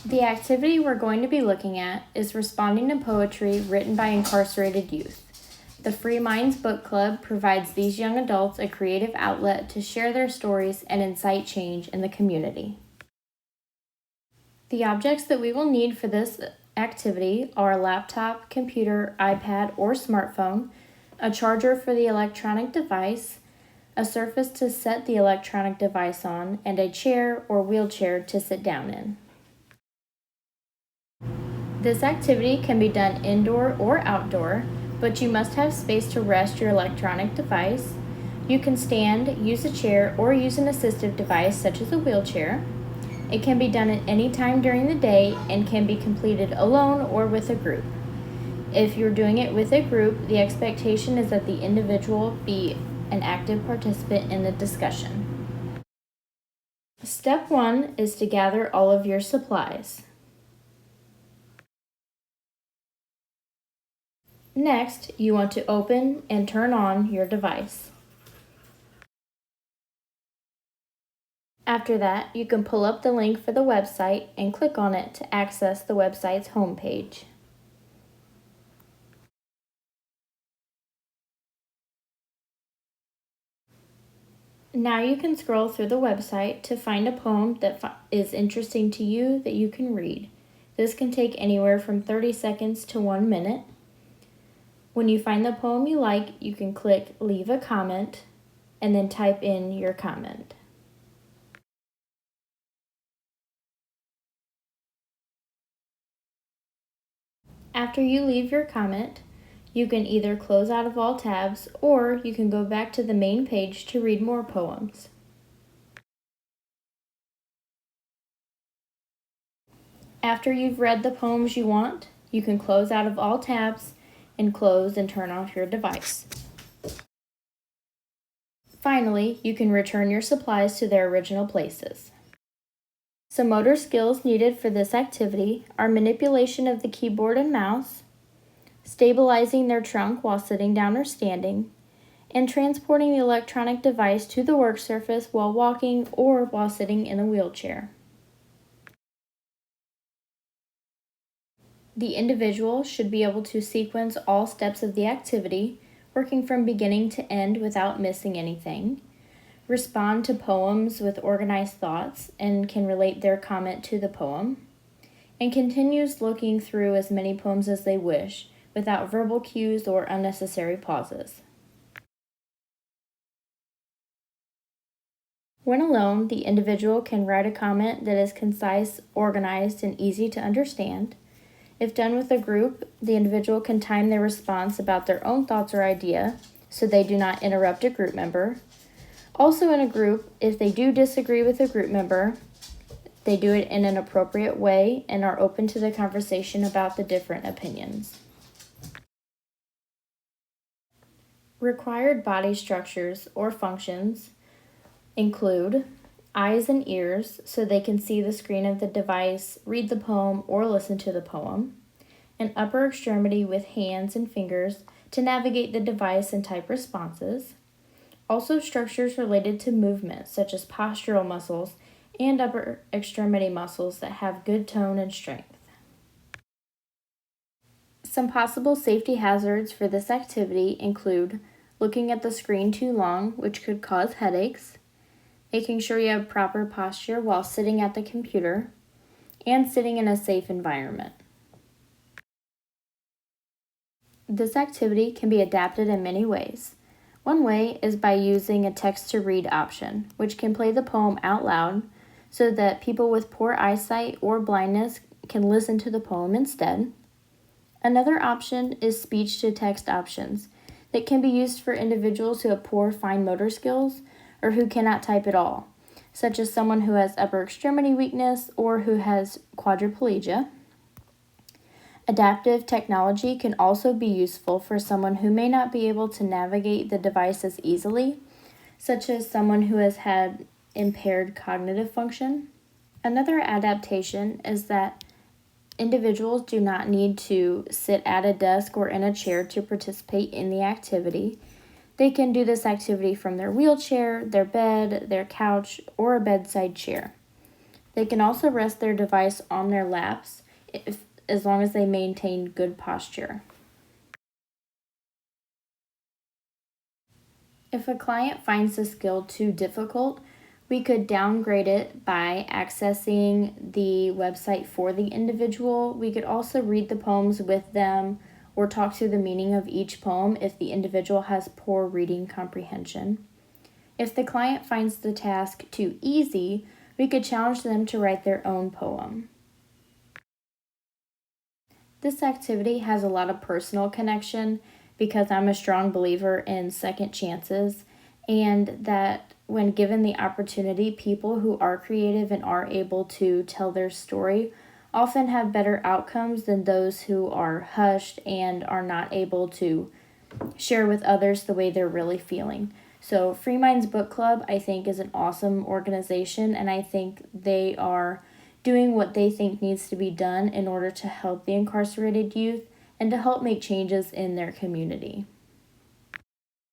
The activity we're going to be looking at is responding to poetry written by incarcerated youth. The Free Minds Book Club provides these young adults a creative outlet to share their stories and incite change in the community. The objects that we will need for this activity are a laptop, computer, iPad, or smartphone, a charger for the electronic device, a surface to set the electronic device on, and a chair or wheelchair to sit down in. This activity can be done indoor or outdoor, but you must have space to rest your electronic device. You can stand, use a chair, or use an assistive device such as a wheelchair. It can be done at any time during the day and can be completed alone or with a group. If you're doing it with a group, the expectation is that the individual be an active participant in the discussion. Step 1 is to gather all of your supplies. Next, you want to open and turn on your device. After that, you can pull up the link for the website and click on it to access the website's homepage. Now you can scroll through the website to find a poem that is interesting to you that you can read. This can take anywhere from 30 seconds to 1 minute. When you find the poem you like, you can click Leave a Comment and then type in your comment. After you leave your comment, you can either close out of all tabs or you can go back to the main page to read more poems. After you've read the poems you want, you can close out of all tabs and close and turn off your device. Finally, you can return your supplies to their original places. Some motor skills needed for this activity are manipulation of the keyboard and mouse, stabilizing their trunk while sitting down or standing, and transporting the electronic device to the work surface while walking or while sitting in a wheelchair. The individual should be able to sequence all steps of the activity, working from beginning to end without missing anything, respond to poems with organized thoughts and can relate their comment to the poem, and continues looking through as many poems as they wish without verbal cues or unnecessary pauses. When alone, the individual can write a comment that is concise, organized, and easy to understand. If done with a group, the individual can time their response about their own thoughts or idea so they do not interrupt a group member. Also in a group, if they do disagree with a group member, they do it in an appropriate way and are open to the conversation about the different opinions. Required body structures or functions include eyes and ears so they can see the screen of the device, read the poem, or listen to the poem. An upper extremity with hands and fingers to navigate the device and type responses. Also structures related to movement such as postural muscles and upper extremity muscles that have good tone and strength. Some possible safety hazards for this activity include looking at the screen too long, which could cause headaches, making sure you have proper posture while sitting at the computer, and sitting in a safe environment. This activity can be adapted in many ways. One way is by using a text-to-read option, which can play the poem out loud so that people with poor eyesight or blindness can listen to the poem instead. Another option is speech-to-text options that can be used for individuals who have poor fine motor skills or who cannot type at all, such as someone who has upper extremity weakness or who has quadriplegia. Adaptive technology can also be useful for someone who may not be able to navigate the device as easily, such as someone who has had impaired cognitive function. Another adaptation is that individuals do not need to sit at a desk or in a chair to participate in the activity. They can do this activity from their wheelchair, their bed, their couch, or a bedside chair. They can also rest their device on their laps as long as they maintain good posture. If a client finds the skill too difficult, we could downgrade it by accessing the website for the individual. We could also read the poems with them or talk through the meaning of each poem if the individual has poor reading comprehension. If the client finds the task too easy, we could challenge them to write their own poem. This activity has a lot of personal connection because I'm a strong believer in second chances, and that when given the opportunity, people who are creative and are able to tell their story often have better outcomes than those who are hushed and are not able to share with others the way they're really feeling. So Free Minds Book Club, I think, is an awesome organization, and I think they are doing what they think needs to be done in order to help the incarcerated youth and to help make changes in their community.